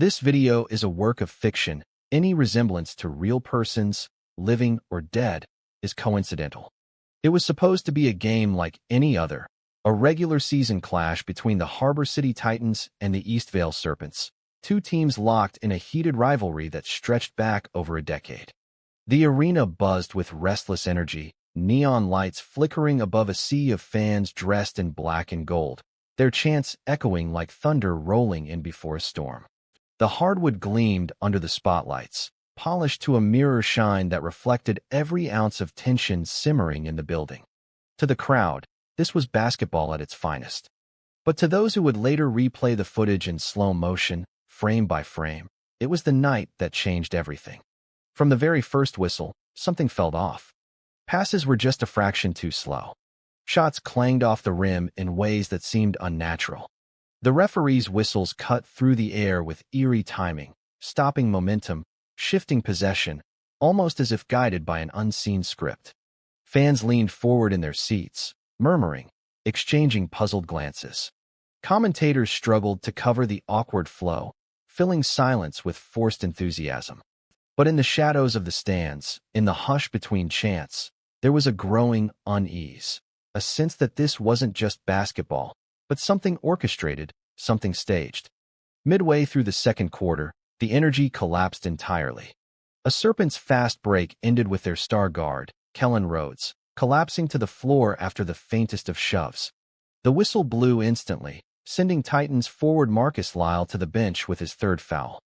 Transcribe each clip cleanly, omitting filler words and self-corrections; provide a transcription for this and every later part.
This video is a work of fiction. Any resemblance to real persons, living or dead, is coincidental. It was supposed to be a game like any other, a regular season clash between the Harbor City Titans and the Eastvale Serpents, two teams locked in a heated rivalry that stretched back over a decade. The arena buzzed with restless energy, neon lights flickering above a sea of fans dressed in black and gold, their chants echoing like thunder rolling in before a storm. The hardwood gleamed under the spotlights, polished to a mirror shine that reflected every ounce of tension simmering in the building. To the crowd, this was basketball at its finest. But to those who would later replay the footage in slow motion, frame by frame, it was the night that changed everything. From the very first whistle, something felt off. Passes were just a fraction too slow. Shots clanged off the rim in ways that seemed unnatural. The referee's whistles cut through the air with eerie timing, stopping momentum, shifting possession, almost as if guided by an unseen script. Fans leaned forward in their seats, murmuring, exchanging puzzled glances. Commentators struggled to cover the awkward flow, filling silence with forced enthusiasm. But in the shadows of the stands, in the hush between chants, there was a growing unease, a sense that this wasn't just basketball, but something orchestrated, something staged. Midway through the second quarter, the energy collapsed entirely. A Serpents' fast break ended with their star guard, Kellen Rhodes, collapsing to the floor after the faintest of shoves. The whistle blew instantly, sending Titans forward Marcus Lyle to the bench with his third foul.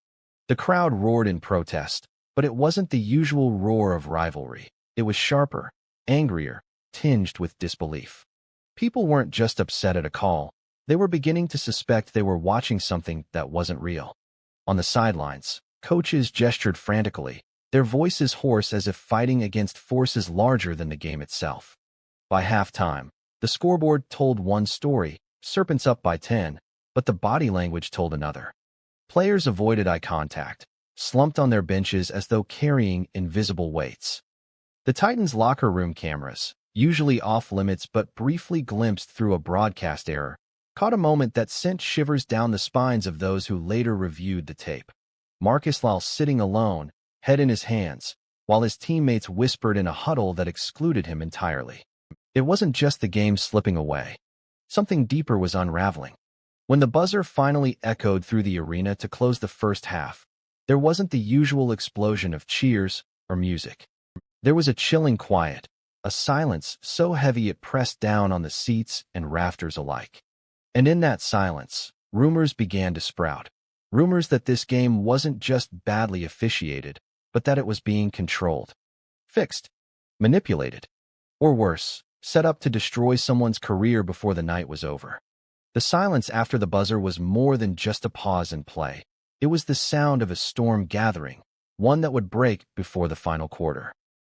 The crowd roared in protest, but it wasn't the usual roar of rivalry. It was sharper, angrier, tinged with disbelief. People weren't just upset at a call. They were beginning to suspect they were watching something that wasn't real. On the sidelines, coaches gestured frantically, their voices hoarse as if fighting against forces larger than the game itself. By halftime, the scoreboard told one story, Serpents up by 10, but the body language told another. Players avoided eye contact, slumped on their benches as though carrying invisible weights. The Titans' locker room cameras, usually off-limits but briefly glimpsed through a broadcast error, caught a moment that sent shivers down the spines of those who later reviewed the tape. Marcus Lyle sitting alone, head in his hands, while his teammates whispered in a huddle that excluded him entirely. It wasn't just the game slipping away. Something deeper was unraveling. When the buzzer finally echoed through the arena to close the first half, there wasn't the usual explosion of cheers or music. There was a chilling quiet, a silence so heavy it pressed down on the seats and rafters alike. And in that silence, rumors began to sprout. Rumors that this game wasn't just badly officiated, but that it was being controlled, fixed, manipulated, or worse, set up to destroy someone's career before the night was over. The silence after the buzzer was more than just a pause in play. It was the sound of a storm gathering, one that would break before the final quarter.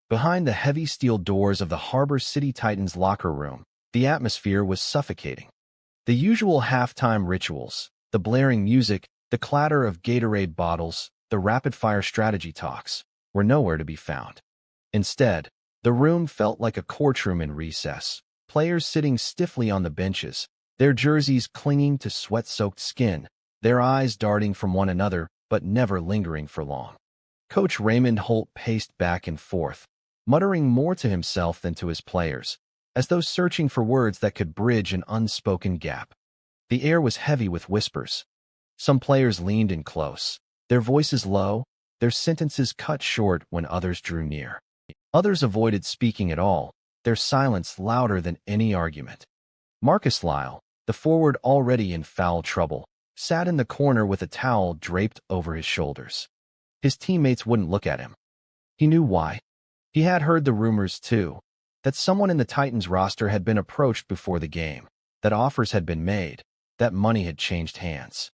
Behind the heavy steel doors of the Harbor City Titans locker room, the atmosphere was suffocating. The usual halftime rituals, the blaring music, the clatter of Gatorade bottles, the rapid-fire strategy talks, were nowhere to be found. Instead, the room felt like a courtroom in recess, players sitting stiffly on the benches, their jerseys clinging to sweat-soaked skin, their eyes darting from one another but never lingering for long. Coach Raymond Holt paced back and forth, muttering more to himself than to his players, as though searching for words that could bridge an unspoken gap. The air was heavy with whispers. Some players leaned in close, their voices low, their sentences cut short when others drew near. Others avoided speaking at all, their silence louder than any argument. Marcus Lyle, the forward already in foul trouble, sat in the corner with a towel draped over his shoulders. His teammates wouldn't look at him. He knew why. He had heard the rumors too, that someone in the Titans roster had been approached before the game, that offers had been made, that money had changed hands.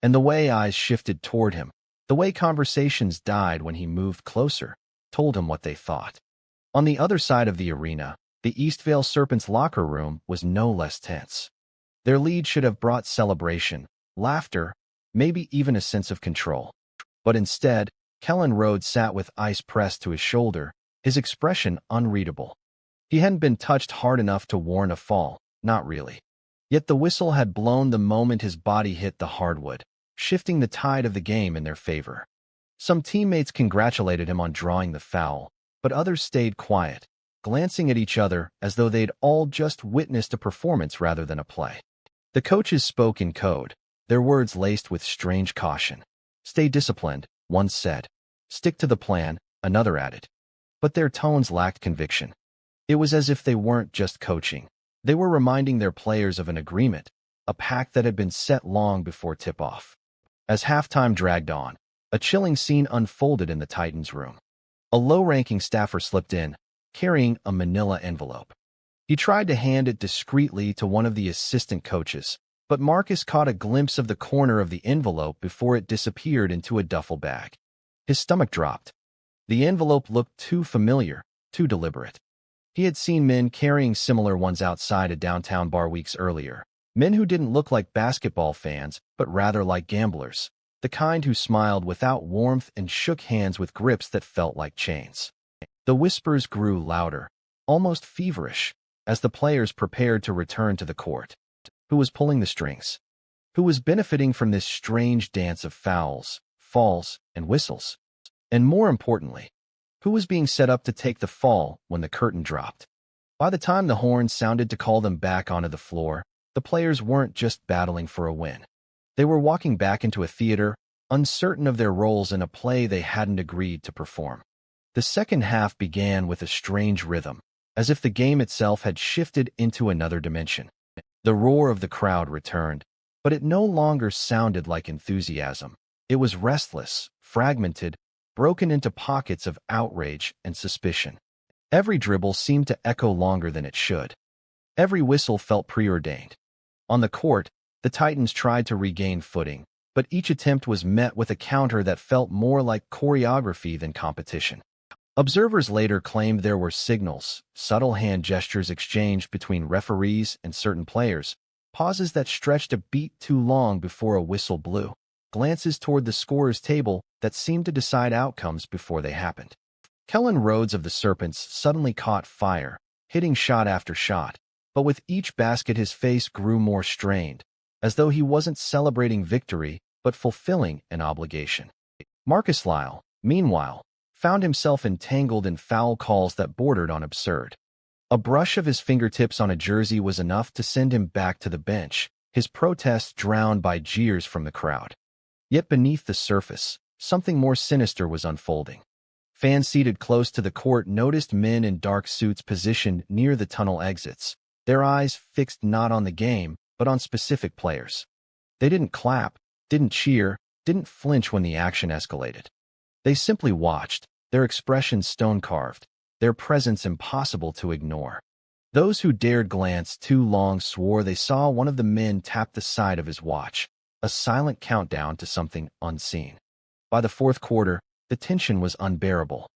And the way eyes shifted toward him, the way conversations died when he moved closer, told him what they thought. On the other side of the arena, the Eastvale Serpents locker room was no less tense. Their lead should have brought celebration, laughter, maybe even a sense of control. But instead, Kellen Rhodes sat with ice pressed to his shoulder, his expression unreadable. He hadn't been touched hard enough to warrant a fall, not really. Yet the whistle had blown the moment his body hit the hardwood, shifting the tide of the game in their favor. Some teammates congratulated him on drawing the foul, but others stayed quiet, glancing at each other as though they'd all just witnessed a performance rather than a play. The coaches spoke in code, their words laced with strange caution. "Stay disciplined," one said. "Stick to the plan," another added. But their tones lacked conviction. It was as if they weren't just coaching. They were reminding their players of an agreement, a pact that had been set long before tip-off. As halftime dragged on, a chilling scene unfolded in the Titans' room. A low-ranking staffer slipped in, carrying a manila envelope. He tried to hand it discreetly to one of the assistant coaches, but Marcus caught a glimpse of the corner of the envelope before it disappeared into a duffel bag. His stomach dropped. The envelope looked too familiar, too deliberate. He had seen men carrying similar ones outside a downtown bar weeks earlier. Men who didn't look like basketball fans, but rather like gamblers. The kind who smiled without warmth and shook hands with grips that felt like chains. The whispers grew louder, almost feverish, as the players prepared to return to the court. Who was pulling the strings? Who was benefiting from this strange dance of fouls, falls, and whistles? And more importantly, who was being set up to take the fall when the curtain dropped? By the time the horn sounded to call them back onto the floor, the players weren't just battling for a win. They were walking back into a theater, uncertain of their roles in a play they hadn't agreed to perform. The second half began with a strange rhythm, as if the game itself had shifted into another dimension. The roar of the crowd returned, but it no longer sounded like enthusiasm. It was restless, fragmented, broken into pockets of outrage and suspicion. Every dribble seemed to echo longer than it should. Every whistle felt preordained. On the court, the Titans tried to regain footing, but each attempt was met with a counter that felt more like choreography than competition. Observers later claimed there were signals, subtle hand gestures exchanged between referees and certain players, pauses that stretched a beat too long before a whistle blew, glances toward the scorer's table that seemed to decide outcomes before they happened. Kellen Rhodes of the Serpents suddenly caught fire, hitting shot after shot, but with each basket his face grew more strained, as though he wasn't celebrating victory but fulfilling an obligation. Marcus Lyle, meanwhile, found himself entangled in foul calls that bordered on absurd. A brush of his fingertips on a jersey was enough to send him back to the bench, his protest drowned by jeers from the crowd. Yet beneath the surface, something more sinister was unfolding. Fans seated close to the court noticed men in dark suits positioned near the tunnel exits, their eyes fixed not on the game, but on specific players. They didn't clap, didn't cheer, didn't flinch when the action escalated. They simply watched, their expressions stone-carved, their presence impossible to ignore. Those who dared glance too long swore they saw one of the men tap the side of his watch, a silent countdown to something unseen. By the fourth quarter, the tension was unbearable.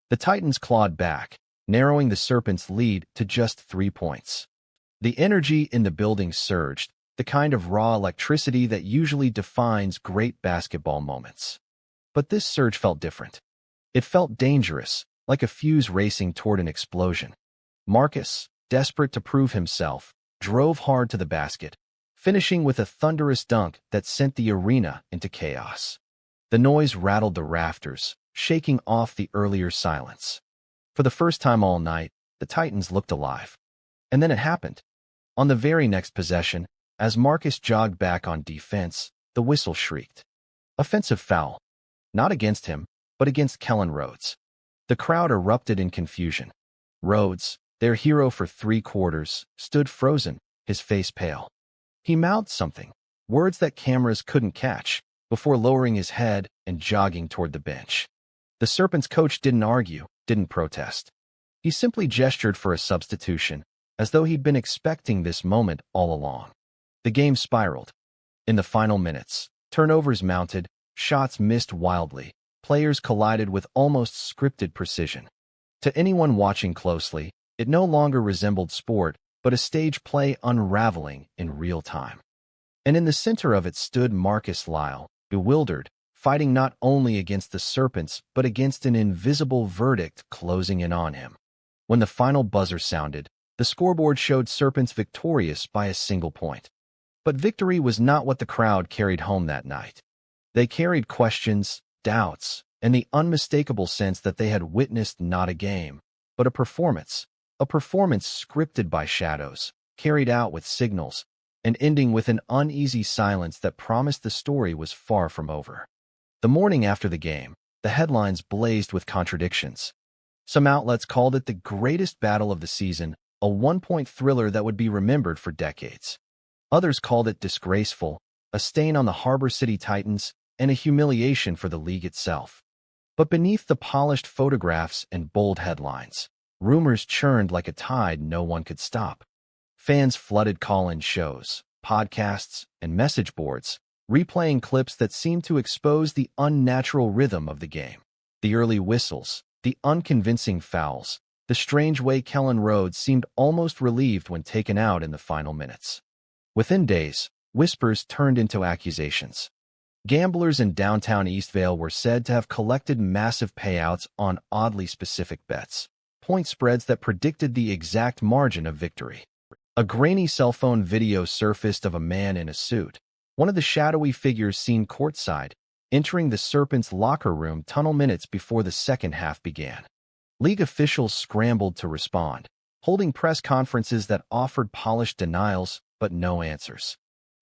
The Titans clawed back, narrowing the Serpents' lead to just 3 points. The energy in the building surged, the kind of raw electricity that usually defines great basketball moments. But this surge felt different. It felt dangerous, like a fuse racing toward an explosion. Marcus, desperate to prove himself, drove hard to the basket, finishing with a thunderous dunk that sent the arena into chaos. The noise rattled the rafters, shaking off the earlier silence. For the first time all night, the Titans looked alive. And then it happened. On the very next possession, as Marcus jogged back on defense, the whistle shrieked. Offensive foul. Not against him, but against Kellen Rhodes. The crowd erupted in confusion. Rhodes, their hero for 3 quarters, stood frozen, his face pale. He mouthed something, words that cameras couldn't catch, before lowering his head and jogging toward the bench. The Serpents coach didn't argue, didn't protest. He simply gestured for a substitution, as though he'd been expecting this moment all along. The game spiraled. In the final minutes, turnovers mounted, shots missed wildly, players collided with almost scripted precision. To anyone watching closely, it no longer resembled sport, but a stage play unraveling in real time. And in the center of it stood Marcus Lyle, bewildered, fighting not only against the Serpents, but against an invisible verdict closing in on him. When the final buzzer sounded, the scoreboard showed Serpents victorious by a single point. But victory was not what the crowd carried home that night. They carried questions, doubts, and the unmistakable sense that they had witnessed not a game, but a performance scripted by shadows, carried out with signals, and ending with an uneasy silence that promised the story was far from over. The morning after the game, the headlines blazed with contradictions. Some outlets called it the greatest battle of the season, a one-point thriller that would be remembered for decades. Others called it disgraceful, a stain on the Harbor City Titans, and a humiliation for the league itself. But beneath the polished photographs and bold headlines, rumors churned like a tide no one could stop. Fans flooded call-in shows, podcasts, and message boards, replaying clips that seemed to expose the unnatural rhythm of the game. The early whistles, the unconvincing fouls, the strange way Kellen Rhodes seemed almost relieved when taken out in the final minutes. Within days, whispers turned into accusations. Gamblers in downtown Eastvale were said to have collected massive payouts on oddly specific bets, point spreads that predicted the exact margin of victory. A grainy cell phone video surfaced of a man in a suit, one of the shadowy figures seen courtside, entering the Serpents' locker room tunnel minutes before the second half began. League officials scrambled to respond, holding press conferences that offered polished denials but no answers.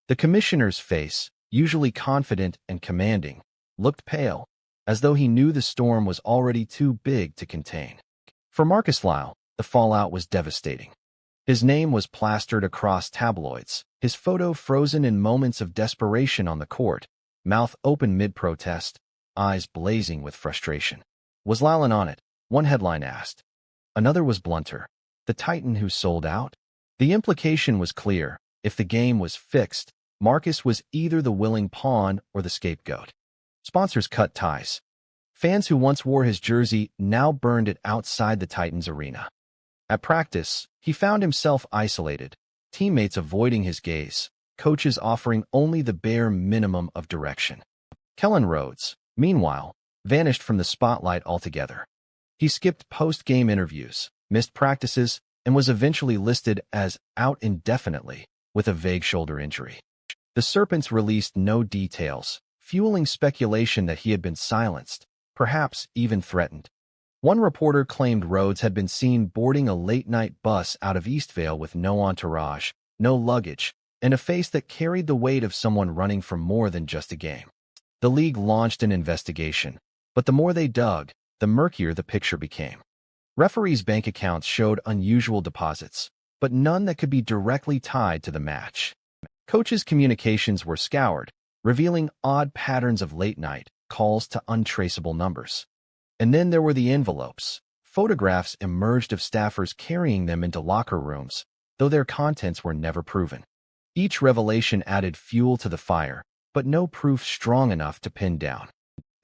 The commissioner's face, usually confident and commanding, looked pale, as though he knew the storm was already too big to contain. For Marcus Lyle, the fallout was devastating. His name was plastered across tabloids, his photo frozen in moments of desperation on the court, mouth open mid-protest, eyes blazing with frustration. Was Lyle in on it? One headline asked. Another was blunter. The Titan who sold out? The implication was clear. If the game was fixed, Marcus was either the willing pawn or the scapegoat. Sponsors cut ties. Fans who once wore his jersey now burned it outside the Titans arena. At practice, he found himself isolated, teammates avoiding his gaze, coaches offering only the bare minimum of direction. Kellen Rhodes, meanwhile, vanished from the spotlight altogether. He skipped post-game interviews, missed practices, and was eventually listed as out indefinitely with a vague shoulder injury. The Serpents released no details, fueling speculation that he had been silenced, perhaps even threatened. One reporter claimed Rhodes had been seen boarding a late-night bus out of Eastvale with no entourage, no luggage, and a face that carried the weight of someone running from more than just a game. The league launched an investigation, but the more they dug, the murkier the picture became. Referees' bank accounts showed unusual deposits, but none that could be directly tied to the match. Coaches' communications were scoured, revealing odd patterns of late-night calls to untraceable numbers. And then there were the envelopes. Photographs emerged of staffers carrying them into locker rooms, though their contents were never proven. Each revelation added fuel to the fire, but no proof strong enough to pin down.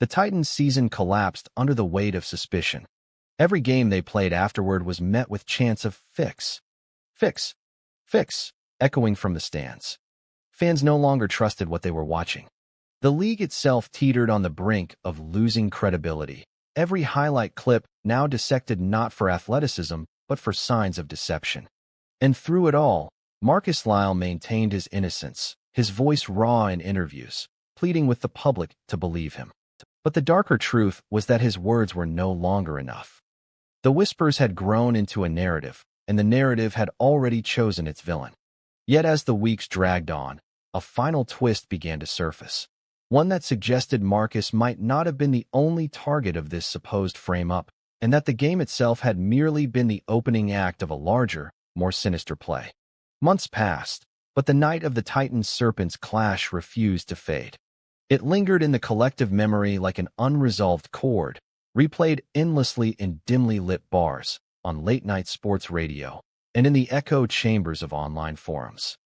The Titans' season collapsed under the weight of suspicion. Every game they played afterward was met with chants of fix, echoing from the stands. Fans no longer trusted what they were watching. The league itself teetered on the brink of losing credibility. Every highlight clip now dissected not for athleticism, but for signs of deception. And through it all, Marcus Lyle maintained his innocence, his voice raw in interviews, pleading with the public to believe him. But the darker truth was that his words were no longer enough. The whispers had grown into a narrative, and the narrative had already chosen its villain. Yet as the weeks dragged on, a final twist began to surface. One that suggested Marcus might not have been the only target of this supposed frame-up, and that the game itself had merely been the opening act of a larger, more sinister play. Months passed, but the night of the Titans-Serpents clash refused to fade. It lingered in the collective memory like an unresolved chord, replayed endlessly in dimly lit bars, on late-night sports radio, and in the echo chambers of online forums.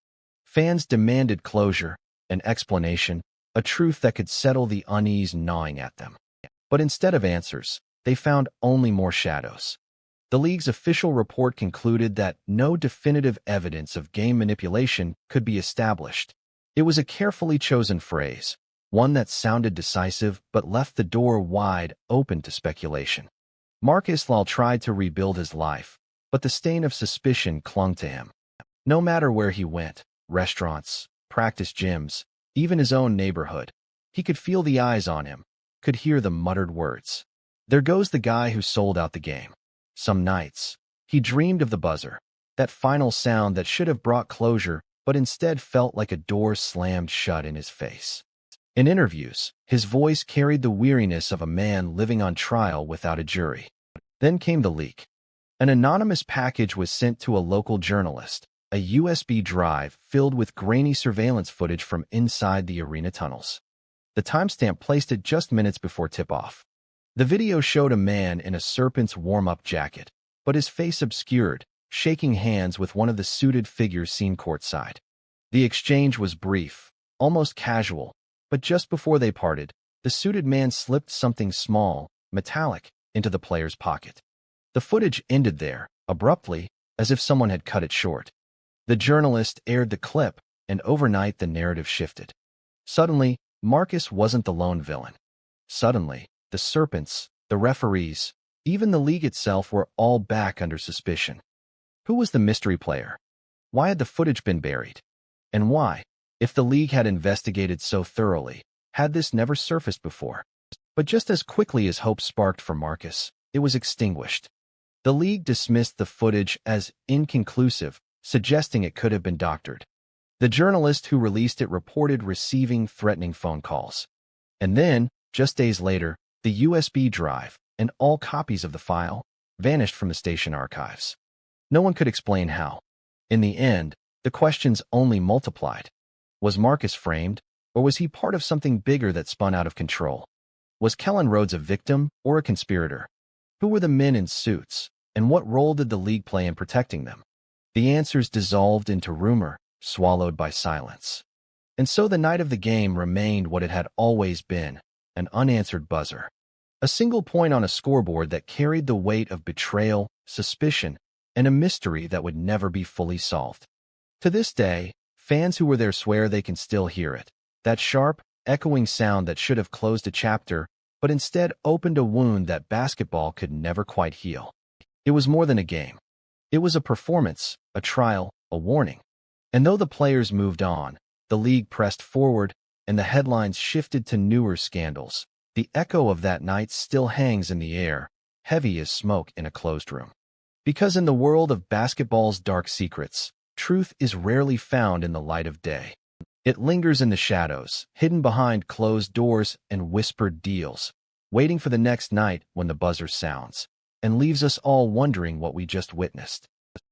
Fans demanded closure, an explanation, a truth that could settle the unease gnawing at them. But instead of answers, they found only more shadows. The league's official report concluded that no definitive evidence of game manipulation could be established. It was a carefully chosen phrase, one that sounded decisive but left the door wide open to speculation. Marcus Lyle tried to rebuild his life, but the stain of suspicion clung to him. No matter where he went, restaurants, practice gyms, even his own neighborhood, He could feel the eyes on him, could hear the muttered words. There goes the guy who sold out the game. Some nights, he dreamed of the buzzer, that final sound that should have brought closure but instead felt like a door slammed shut in his face. In interviews, his voice carried the weariness of a man living on trial without a jury. Then came the leak. An anonymous package was sent to a local journalist, a USB drive filled with grainy surveillance footage from inside the arena tunnels. The timestamp placed it just minutes before tip-off. The video showed a man in a Serpents warm-up jacket, but his face obscured, shaking hands with one of the suited figures seen courtside. The exchange was brief, almost casual, but just before they parted, the suited man slipped something small, metallic, into the player's pocket. The footage ended there, abruptly, as if someone had cut it short. The journalist aired the clip, and overnight the narrative shifted. Suddenly, Marcus wasn't the lone villain. Suddenly, the Serpents, the referees, even the league itself were all back under suspicion. Who was the mystery player? Why had the footage been buried? And why, if the league had investigated so thoroughly, had this never surfaced before? But just as quickly as hope sparked for Marcus, it was extinguished. The league dismissed the footage as inconclusive, suggesting it could have been doctored. The journalist who released it reported receiving threatening phone calls. And then, just days later, the USB drive, and all copies of the file, vanished from the station archives. No one could explain how. In the end, the questions only multiplied. Was Marcus framed, or was he part of something bigger that spun out of control? Was Kellen Rhodes a victim or a conspirator? Who were the men in suits, and what role did the league play in protecting them? The answers dissolved into rumor, swallowed by silence. And so the night of the game remained what it had always been, an unanswered buzzer. A single point on a scoreboard that carried the weight of betrayal, suspicion, and a mystery that would never be fully solved. To this day, fans who were there swear they can still hear it, that sharp, echoing sound that should have closed a chapter, but instead opened a wound that basketball could never quite heal. It was more than a game. It was a performance, a trial, a warning. And though the players moved on, the league pressed forward, and the headlines shifted to newer scandals, the echo of that night still hangs in the air, heavy as smoke in a closed room. Because in the world of basketball's dark secrets, truth is rarely found in the light of day. It lingers in the shadows, hidden behind closed doors and whispered deals, waiting for the next night when the buzzer sounds, and leaves us all wondering what we just witnessed.